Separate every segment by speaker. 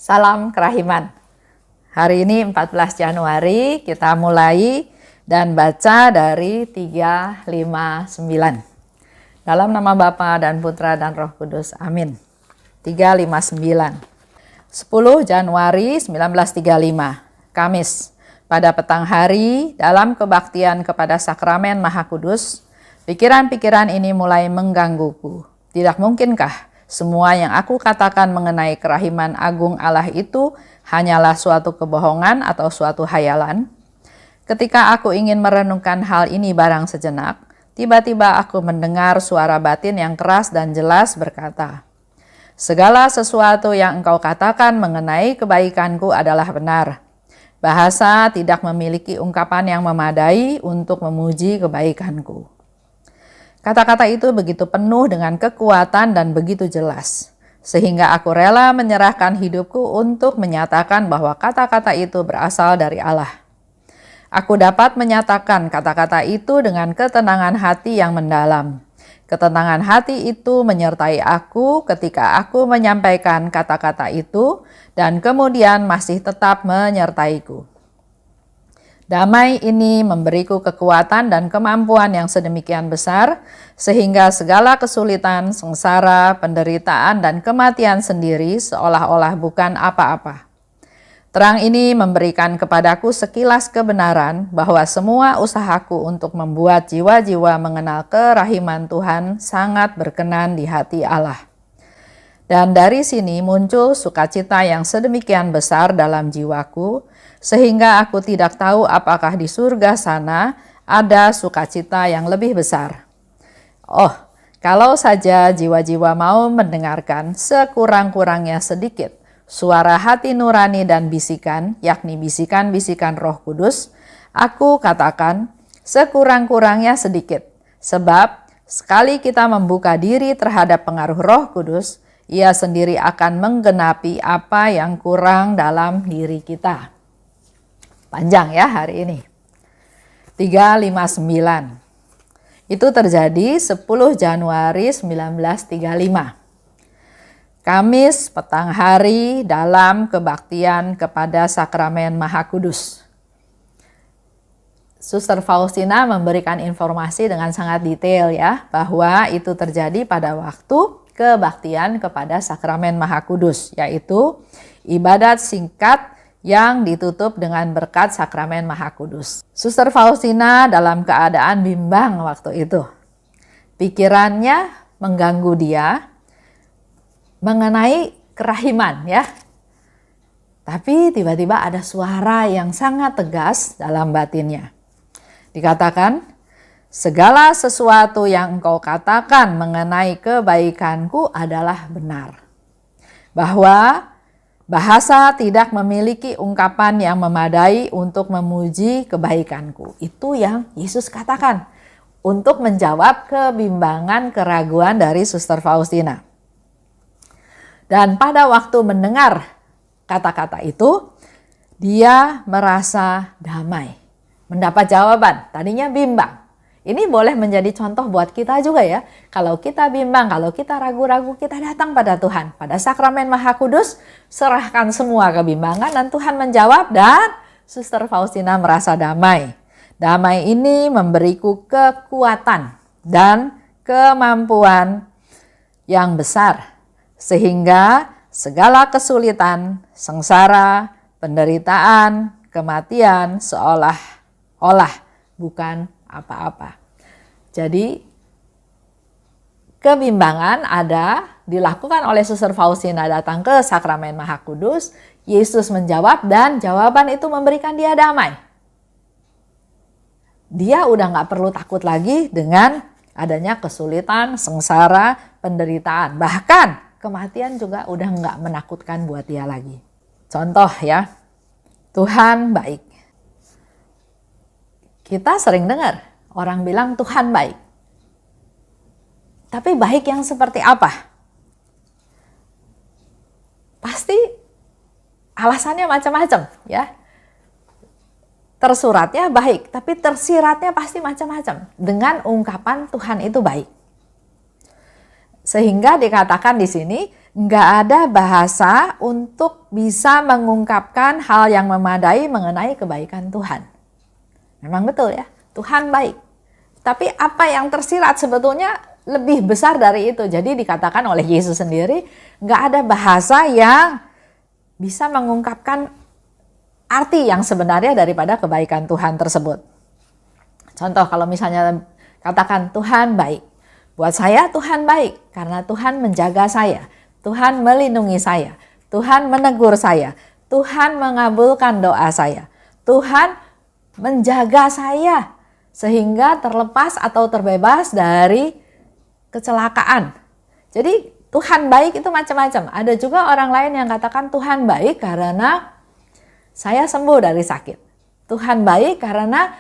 Speaker 1: Salam kerahiman. Hari ini 14 Januari kita mulai dan baca dari 359. Dalam nama Bapa dan Putra dan Roh Kudus. Amin. 359. 10 Januari 1935. Kamis. Pada petang hari dalam kebaktian kepada Sakramen Maha Kudus, pikiran-pikiran ini mulai menggangguku. Tidak mungkinkah semua yang aku katakan mengenai kerahiman agung Allah itu hanyalah suatu kebohongan atau suatu hayalan? Ketika aku ingin merenungkan hal ini barang sejenak, tiba-tiba aku mendengar suara batin yang keras dan jelas berkata, "Segala sesuatu yang engkau katakan mengenai kebaikanku adalah benar." Bahasa tidak memiliki ungkapan yang memadai untuk memuji kebaikanku. Kata-kata itu begitu penuh dengan kekuatan dan begitu jelas, sehingga aku rela menyerahkan hidupku untuk menyatakan bahwa kata-kata itu berasal dari Allah. Aku dapat menyatakan kata-kata itu dengan ketenangan hati yang mendalam. Ketenangan hati itu menyertai aku ketika aku menyampaikan kata-kata itu dan kemudian masih tetap menyertaiku. Damai ini memberiku kekuatan dan kemampuan yang sedemikian besar, sehingga segala kesulitan, sengsara, penderitaan, dan kematian sendiri seolah-olah bukan apa-apa. Terang ini memberikan kepadaku sekilas kebenaran bahwa semua usahaku untuk membuat jiwa-jiwa mengenal kerahiman Tuhan sangat berkenan di hati Allah. Dan dari sini muncul sukacita yang sedemikian besar dalam jiwaku, sehingga aku tidak tahu apakah di surga sana ada sukacita yang lebih besar. Oh, kalau saja jiwa-jiwa mau mendengarkan sekurang-kurangnya sedikit suara hati nurani dan bisikan, yakni bisikan-bisikan Roh Kudus, aku katakan sekurang-kurangnya sedikit. Sebab sekali kita membuka diri terhadap pengaruh Roh Kudus, Ia sendiri akan menggenapi apa yang kurang dalam diri kita. Panjang ya hari ini. 359. Itu terjadi 10 Januari 1935. Kamis petang hari dalam kebaktian kepada Sakramen Maha Kudus. Suster Faustina memberikan informasi dengan sangat detail ya, bahwa itu terjadi pada waktu kebaktian kepada Sakramen Maha Kudus, yaitu ibadat singkat yang ditutup dengan berkat Sakramen Maha Kudus. Suster Faustina dalam keadaan bimbang waktu itu. Pikirannya mengganggu dia mengenai kerahiman ya. Tapi tiba-tiba ada suara yang sangat tegas dalam batinnya. Dikatakan, "Segala sesuatu yang engkau katakan mengenai kebaikanku adalah benar." Bahwa bahasa tidak memiliki ungkapan yang memadai untuk memuji kebaikanku. Itu yang Yesus katakan untuk menjawab kebimbangan, keraguan dari Suster Faustina. Dan pada waktu mendengar kata-kata itu, dia merasa damai. Mendapat jawaban, tadinya bimbang. Ini boleh menjadi contoh buat kita juga ya. Kalau kita bimbang, kalau kita ragu-ragu, kita datang pada Tuhan. Pada Sakramen Maha Kudus, serahkan semua kebimbangan dan Tuhan menjawab, dan Suster Faustina merasa damai. Damai ini memberiku kekuatan dan kemampuan yang besar. Sehingga segala kesulitan, sengsara, penderitaan, kematian seolah-olah bukan apa-apa. Jadi kebimbangan dilakukan oleh Suster Faustina datang ke Sakramen Maha Kudus, Yesus menjawab dan jawaban itu memberikan dia damai. Dia udah gak perlu takut lagi dengan adanya kesulitan, sengsara, penderitaan. Bahkan kematian juga udah gak menakutkan buat dia lagi. Contoh ya, Tuhan baik. Kita sering dengar orang bilang Tuhan baik. Tapi baik yang seperti apa? Pasti alasannya macam-macam ya. Tersuratnya baik, tapi tersiratnya pasti macam-macam dengan ungkapan Tuhan itu baik. Sehingga dikatakan di sini, nggak ada bahasa untuk bisa mengungkapkan hal yang memadai mengenai kebaikan Tuhan. Memang betul ya, Tuhan baik. Tapi apa yang tersirat sebetulnya lebih besar dari itu. Jadi dikatakan oleh Yesus sendiri, nggak ada bahasa yang bisa mengungkapkan arti yang sebenarnya daripada kebaikan Tuhan tersebut. Contoh kalau misalnya katakan Tuhan baik. Buat saya Tuhan baik karena Tuhan menjaga saya. Tuhan melindungi saya. Tuhan menegur saya. Tuhan mengabulkan doa saya. Tuhan menjaga saya sehingga terlepas atau terbebas dari kecelakaan. Jadi Tuhan baik itu macam-macam. Ada juga orang lain yang katakan Tuhan baik karena saya sembuh dari sakit. Tuhan baik karena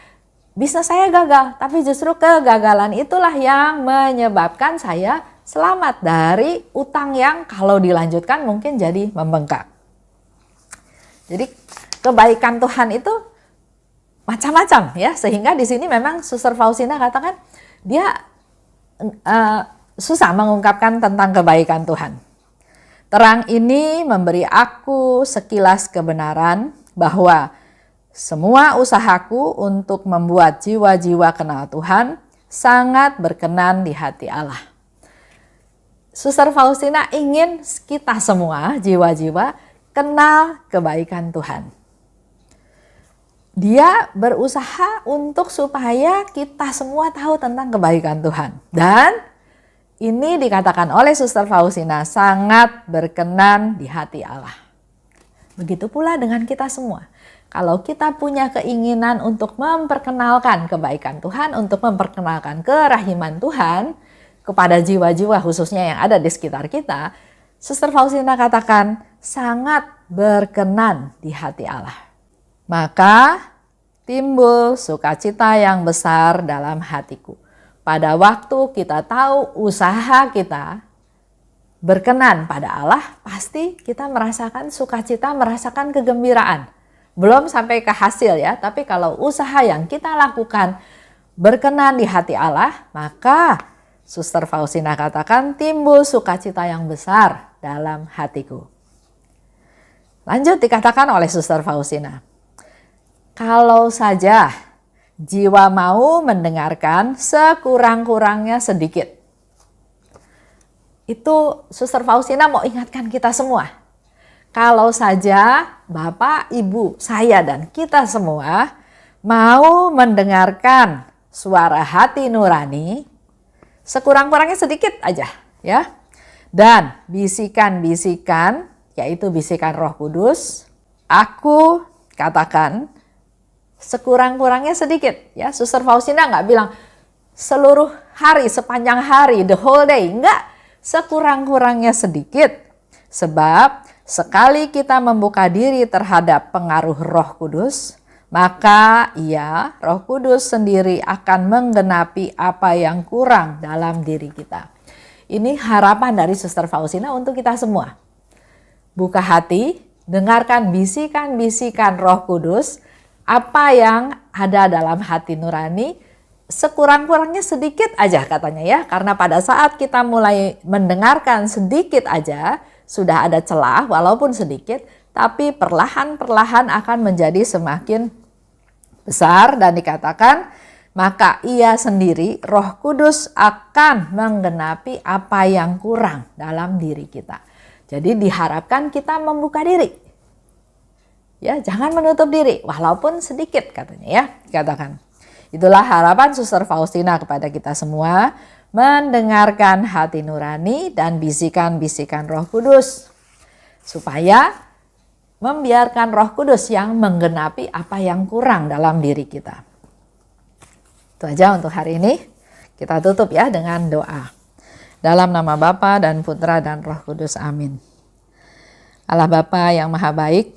Speaker 1: bisnis saya gagal. Tapi justru kegagalan itulah yang menyebabkan saya selamat dari utang yang kalau dilanjutkan mungkin jadi membengkak. Jadi kebaikan Tuhan itu macam-macam ya, sehingga di sini memang Suster Faustina katakan dia susah mengungkapkan tentang kebaikan Tuhan. Terang ini memberi aku sekilas kebenaran bahwa semua usahaku untuk membuat jiwa-jiwa kenal Tuhan sangat berkenan di hati Allah. Suster Faustina ingin kita semua jiwa-jiwa kenal kebaikan Tuhan. Dia berusaha untuk supaya kita semua tahu tentang kebaikan Tuhan. Dan ini dikatakan oleh Suster Faustina sangat berkenan di hati Allah. Begitu pula dengan kita semua. Kalau kita punya keinginan untuk memperkenalkan kebaikan Tuhan, untuk memperkenalkan kerahiman Tuhan kepada jiwa-jiwa khususnya yang ada di sekitar kita, Suster Faustina katakan sangat berkenan di hati Allah. Maka timbul sukacita yang besar dalam hatiku. Pada waktu kita tahu usaha kita berkenan pada Allah, pasti kita merasakan sukacita, merasakan kegembiraan. Belum sampai ke hasil ya, tapi kalau usaha yang kita lakukan berkenan di hati Allah, maka Suster Faustina katakan timbul sukacita yang besar dalam hatiku. Lanjut dikatakan oleh Suster Faustina, kalau saja jiwa mau mendengarkan sekurang-kurangnya sedikit. Itu Suster Faustina mau ingatkan kita semua. Kalau saja Bapak, Ibu, saya dan kita semua mau mendengarkan suara hati nurani, sekurang-kurangnya sedikit aja ya. Dan bisikan-bisikan, yaitu bisikan Roh Kudus, aku katakan sekurang-kurangnya sedikit ya. Suster Faustina nggak bilang seluruh hari, sepanjang hari, the whole day. Enggak, sekurang-kurangnya sedikit. Sebab sekali kita membuka diri terhadap pengaruh Roh Kudus, maka Roh Kudus sendiri akan menggenapi apa yang kurang dalam diri kita. Ini harapan dari Suster Faustina untuk kita semua. Buka hati, dengarkan bisikan-bisikan Roh Kudus, apa yang ada dalam hati nurani, sekurang-kurangnya sedikit aja katanya ya. Karena pada saat kita mulai mendengarkan sedikit aja, sudah ada celah walaupun sedikit, tapi perlahan-perlahan akan menjadi semakin besar dan dikatakan maka Ia sendiri Roh Kudus akan menggenapi apa yang kurang dalam diri kita. Jadi diharapkan kita membuka diri. Ya, jangan menutup diri walaupun sedikit katanya ya, dikatakan. Itulah harapan Suster Faustina kepada kita semua, mendengarkan hati nurani dan bisikan-bisikan Roh Kudus supaya membiarkan Roh Kudus yang menggenapi apa yang kurang dalam diri kita. Itu aja untuk hari ini. Kita tutup ya dengan doa. Dalam nama Bapa dan Putra dan Roh Kudus. Amin. Allah Bapa yang Maha Baik,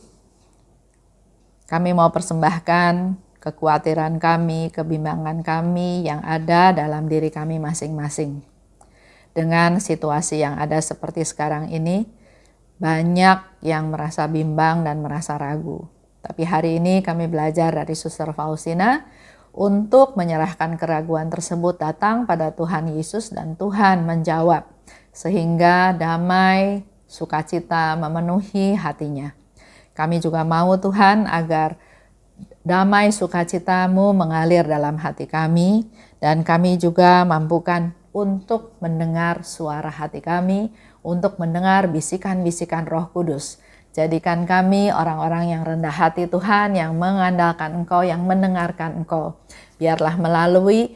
Speaker 1: kami mau persembahkan kekhawatiran kami, kebimbangan kami yang ada dalam diri kami masing-masing. Dengan situasi yang ada seperti sekarang ini, banyak yang merasa bimbang dan merasa ragu. Tapi hari ini kami belajar dari Suster Faustina untuk menyerahkan keraguan tersebut datang pada Tuhan Yesus dan Tuhan menjawab. Sehingga damai sukacita memenuhi hatinya. Kami juga mau Tuhan agar damai sukacita-Mu mengalir dalam hati kami, dan kami juga mampukan untuk mendengar suara hati kami, untuk mendengar bisikan-bisikan Roh Kudus. Jadikan kami orang-orang yang rendah hati Tuhan, yang mengandalkan Engkau, yang mendengarkan Engkau. Biarlah melalui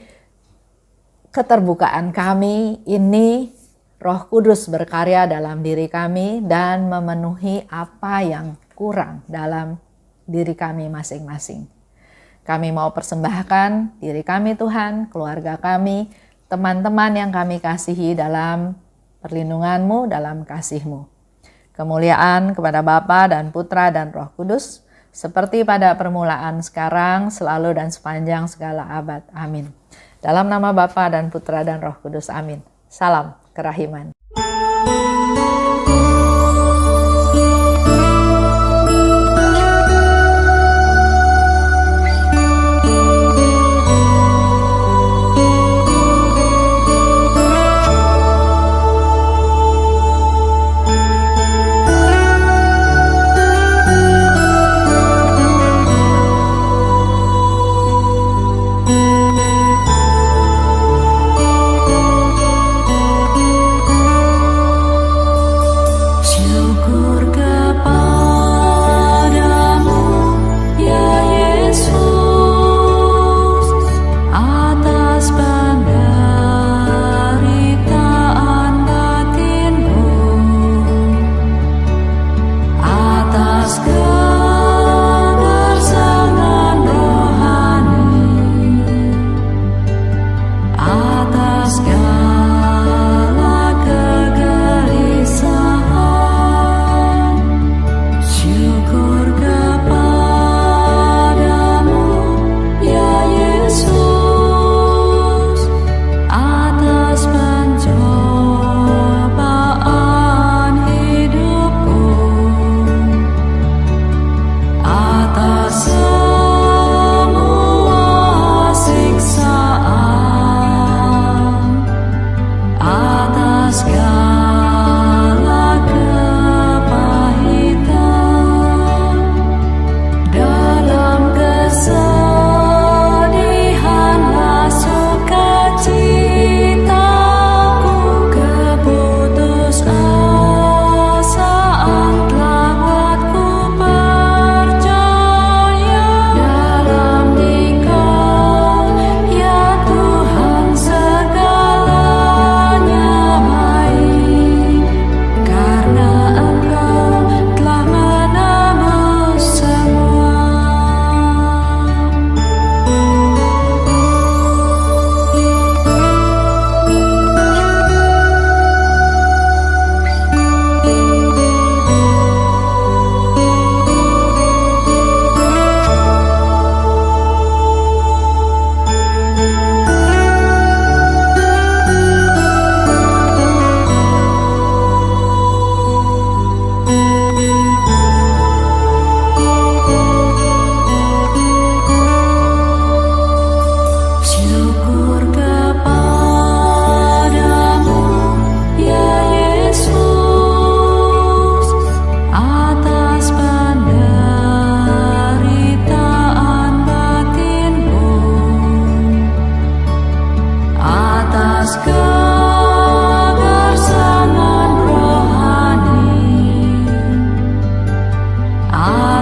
Speaker 1: keterbukaan kami ini, Roh Kudus berkarya dalam diri kami dan memenuhi apa yang kurang dalam diri kami masing-masing. Kami mau persembahkan diri kami Tuhan, keluarga kami, teman-teman yang kami kasihi dalam perlindungan-Mu, dalam kasih-Mu. Kemuliaan kepada Bapa dan Putra dan Roh Kudus, seperti pada permulaan, sekarang, selalu dan sepanjang segala abad. Amin. Dalam nama Bapa dan Putra dan Roh Kudus. Amin. Salam kerahiman.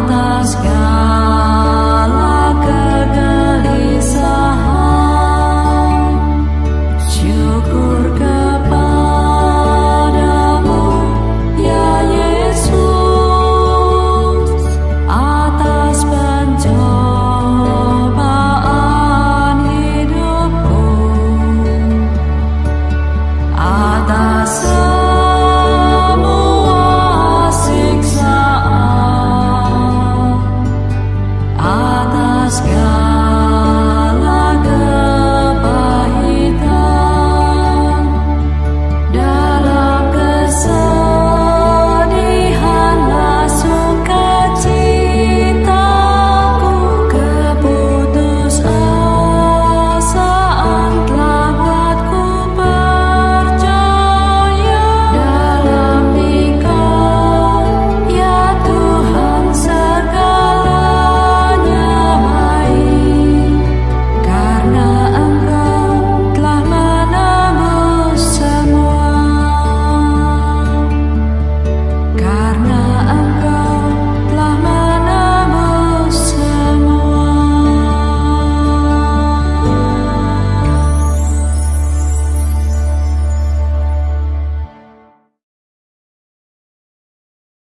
Speaker 2: atas